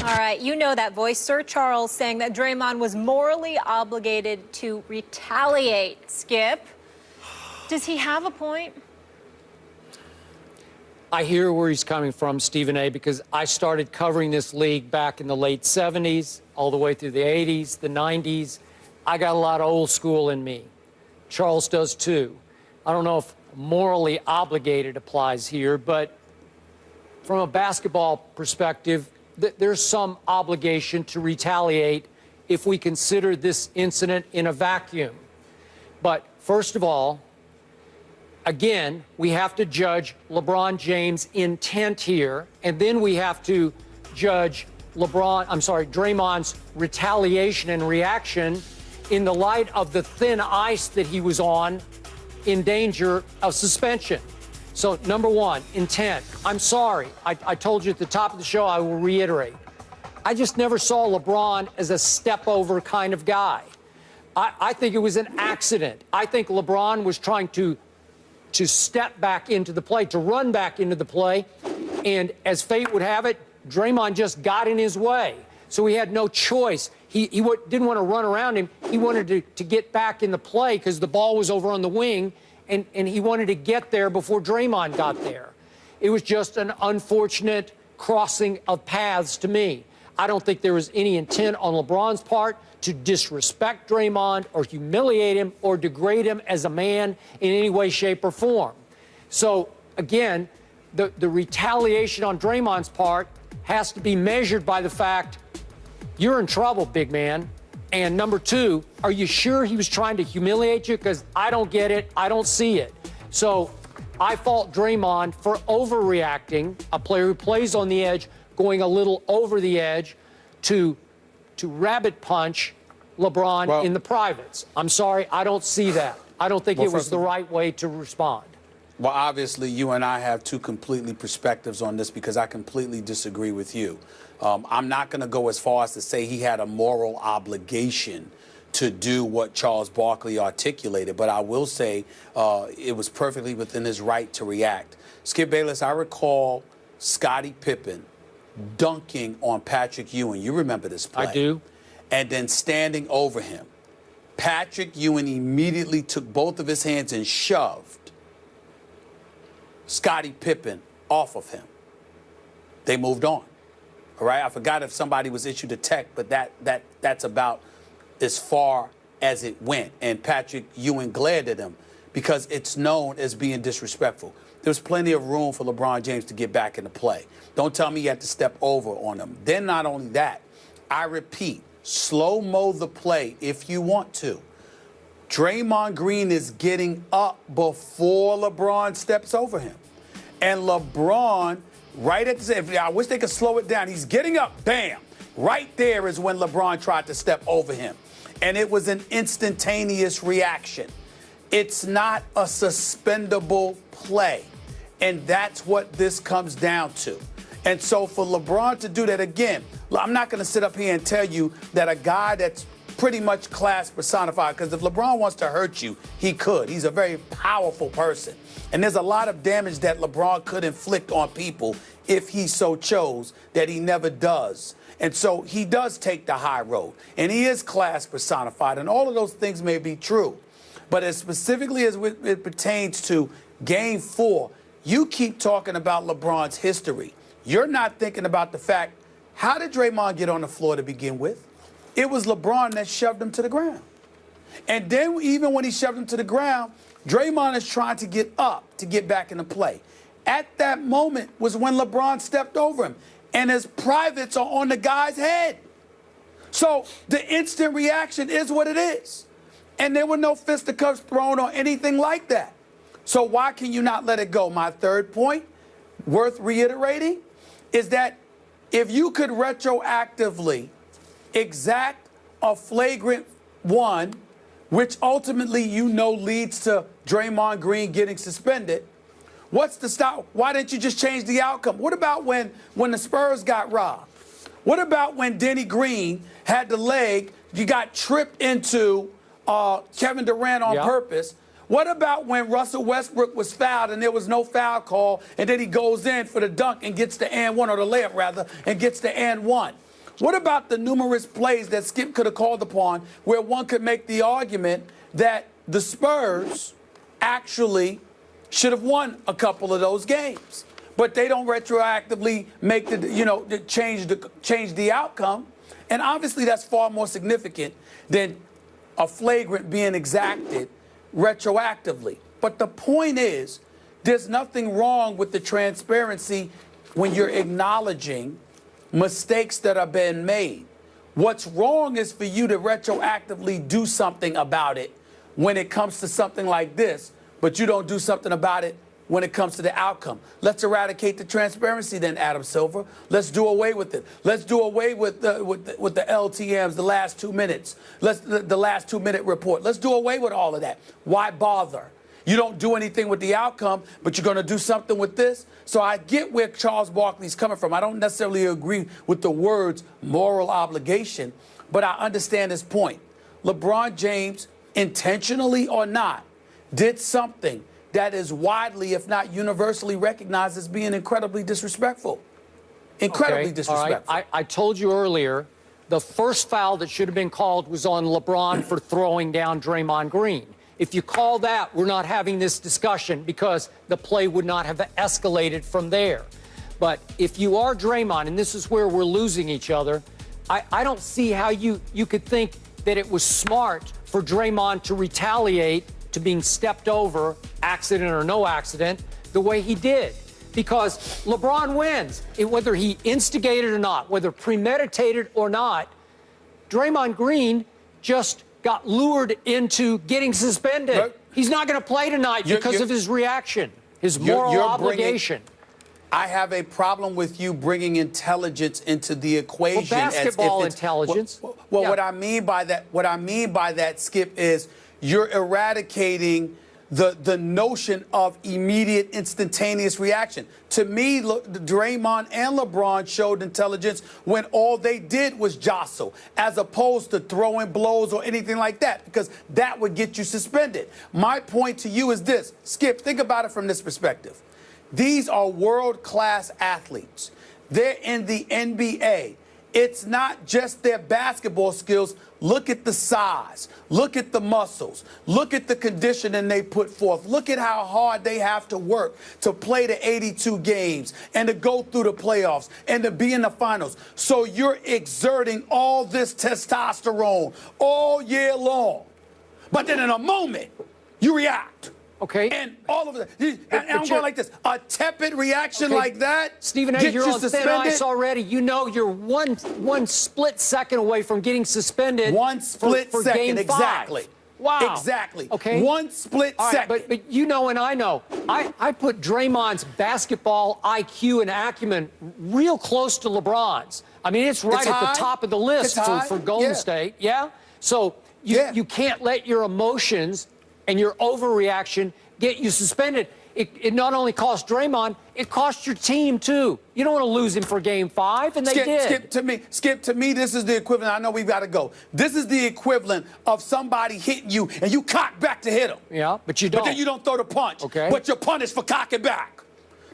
All right, you know that voice, Sir Charles, saying that Draymond was morally obligated to retaliate. Skip, does he have a point? I hear where he's coming from, Stephen A., because I started covering this league back in the late 70s, all the way through the 80s, the 90s. I got a lot of old school in me. Charles does too. I don't know if morally obligated applies here, but from a basketball perspective, there's some obligation to retaliate if we consider this incident in a vacuum. But first of all, again, we have to judge LeBron James' intent here, and then we have to judge Draymond's retaliation and reaction in the light of the thin ice that he was on in danger of suspension. So, number one, intent. I'm sorry. I told you at the top of the show, I will reiterate. I just never saw LeBron as a step-over kind of guy. I think it was an accident. I think LeBron was trying to step back into the play, to run back into the play, and as fate would have it, Draymond just got in his way. So he had no choice. He didn't want to run around him. He wanted to get back in the play because the ball was over on the wing, and he wanted to get there before Draymond got there. It was just an unfortunate crossing of paths to me. I don't think there was any intent on LeBron's part to disrespect Draymond or humiliate him or degrade him as a man in any way, shape, or form. So, again, the retaliation on Draymond's part has to be measured by the fact you're in trouble, big man. And number two, are you sure he was trying to humiliate you? Because I don't get it. I don't see it. So I fault Draymond for overreacting, a player who plays on the edge, going a little over the edge to rabbit punch LeBron in the privates. I'm sorry, I don't see that. I don't think it was the right way to respond. Well, obviously, you and I have two completely perspectives on this because I completely disagree with you. I'm not going to go as far as to say he had a moral obligation to do what Charles Barkley articulated, but I will say it was perfectly within his right to react. Skip Bayless, I recall Scottie Pippen dunking on Patrick Ewing. You remember this play? I do. And then standing over him. Patrick Ewing immediately took both of his hands and shoved Scottie Pippen off of him. They moved on. All right? I forgot if somebody was issued a tech, but that's about as far as it went. And Patrick Ewing glared at him because it's known as being disrespectful. There's plenty of room for LeBron James to get back into play. Don't tell me you had to step over on him. Then not only that, I repeat, slow-mo the play if you want to. Draymond Green is getting up before LeBron steps over him. And LeBron, right at the end, I wish they could slow it down. He's getting up, bam. Right there is when LeBron tried to step over him. And it was an instantaneous reaction. It's not a suspendable play. And that's what this comes down to. And so for LeBron to do that again, I'm not going to sit up here and tell you that a guy that's pretty much class personified, because if LeBron wants to hurt you, he could. He's a very powerful person. And there's a lot of damage that LeBron could inflict on people if he so chose that he never does. And so he does take the high road. And he is class personified. And all of those things may be true. But as specifically as it pertains to Game 4, you keep talking about LeBron's history. You're not thinking about the fact, how did Draymond get on the floor to begin with? It was LeBron that shoved him to the ground. And then even when he shoved him to the ground, Draymond is trying to get up to get back into play. At that moment was when LeBron stepped over him. And his privates are on the guy's head. So the instant reaction is what it is. And there were no fisticuffs thrown or anything like that. So why can you not let it go? My third point, worth reiterating, is that if you could retroactively exact a flagrant one, which ultimately you know leads to Draymond Green getting suspended, what's the stop? Why didn't you just change the outcome? What about when the Spurs got robbed? What about when Denny Green had the leg, you got tripped into Kevin Durant on purpose? What about when Russell Westbrook was fouled and there was no foul call, and then he goes in for the dunk and gets the and one, or the layup rather, and gets the and one? What about the numerous plays that Skip could have called upon where one could make the argument that the Spurs actually should have won a couple of those games, but they don't retroactively make change the outcome, and obviously that's far more significant than a flagrant being exacted retroactively. But the point is, there's nothing wrong with the transparency when you're acknowledging mistakes that are being made. What's wrong is for you to retroactively do something about it when it comes to something like this, but you don't do something about it when it comes to the outcome. Let's eradicate the transparency then, Adam Silver. Let's do away with it. Let's do away with the LTMs, the last 2 minutes, the last 2 minute report. Let's do away with all of that. Why bother? You don't do anything with the outcome, but you're going to do something with this? So I get where Charles Barkley's coming from. I don't necessarily agree with the words moral obligation, but I understand his point. LeBron James, intentionally or not, did something that is widely, if not universally, recognized as being incredibly disrespectful. Incredibly disrespectful. All right. I told you earlier, the first foul that should have been called was on LeBron for throwing down Draymond Green. If you call that, we're not having this discussion because the play would not have escalated from there. But if you are Draymond, and this is where we're losing each other, I don't see how you could think that it was smart for Draymond to retaliate to being stepped over, accident or no accident, the way he did. Because LeBron wins. Whether he instigated or not, whether premeditated or not, Draymond Green just got lured into getting suspended. But he's not going to play tonight because of his reaction, his moral obligation. I have a problem with you bringing intelligence into the equation. Well, basketball intelligence. Well, yeah. What I mean by that, Skip, is you're eradicating the notion of immediate, instantaneous reaction. To me, Draymond and LeBron showed intelligence when all they did was jostle, as opposed to throwing blows or anything like that, because that would get you suspended. My point to you is this. Skip, think about it from this perspective. These are world-class athletes. They're in the NBA. It's not just their basketball skills. Look at the size. Look at the muscles. Look at the conditioning they put forth. Look at how hard they have to work to play the 82 games and to go through the playoffs and to be in the finals. So you're exerting all this testosterone all year long. But then in a moment, you react. Okay. And all of it. And I'm going like this. A tepid reaction like that. Stephen A., you're on thin ice already. You know you're one split second away from getting suspended. One split for second, game 5. exactly. Wow. Exactly. Okay. One split second. But you know and I know. I put Draymond's basketball IQ and acumen real close to LeBron's. I mean, it's right at the top of the list for Golden State. Yeah? So you can't let your emotions and your overreaction get you suspended. It not only cost Draymond, it cost your team, too. You don't want to lose him for Game 5, and they did. Skip, to me, this is the equivalent. I know we've got to go. This is the equivalent of somebody hitting you, and you cock back to hit him. Yeah, but you don't. But then you don't throw the punch. Okay. But you're punished for cocking back.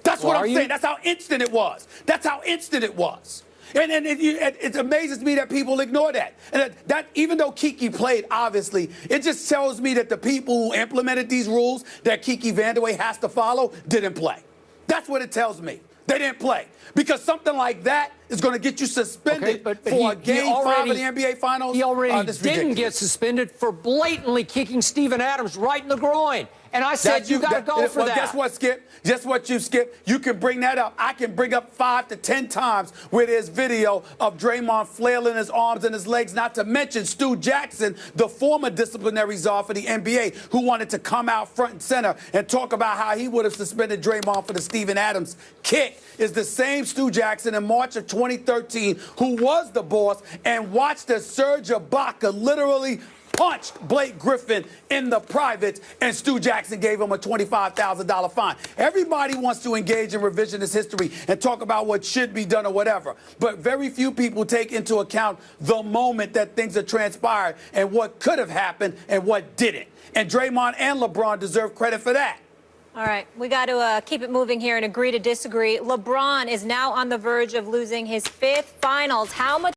That's what I'm saying. That's how instant it was. That's how instant it was. And it amazes me that people ignore that. And that even though Kiki played, obviously, it just tells me that the people who implemented these rules that Kiki Vandeweghe has to follow didn't play. That's what it tells me. They didn't play. Because something like that is going to get you suspended for a Game 5 of the NBA Finals. He already didn't get suspended for blatantly kicking Steven Adams right in the groin. And I said, you got to go for that. Guess what, Skip? Just what you, Skip. You can bring that up. I can bring up 5 to 10 times where there's video of Draymond flailing his arms and his legs, not to mention Stu Jackson, the former disciplinary czar for the NBA, who wanted to come out front and center and talk about how he would have suspended Draymond for the Steven Adams kick. Is the same Stu Jackson in March of 2013 who was the boss and watched as Serge Ibaka literally punched Blake Griffin in the privates, and Stu Jackson gave him a $25,000 fine. Everybody wants to engage in revisionist history and talk about what should be done or whatever, but very few people take into account the moment that things are transpired and what could have happened and what didn't. And Draymond and LeBron deserve credit for that. All right, we got to keep it moving here and agree to disagree. LeBron is now on the verge of losing his 5th finals. How much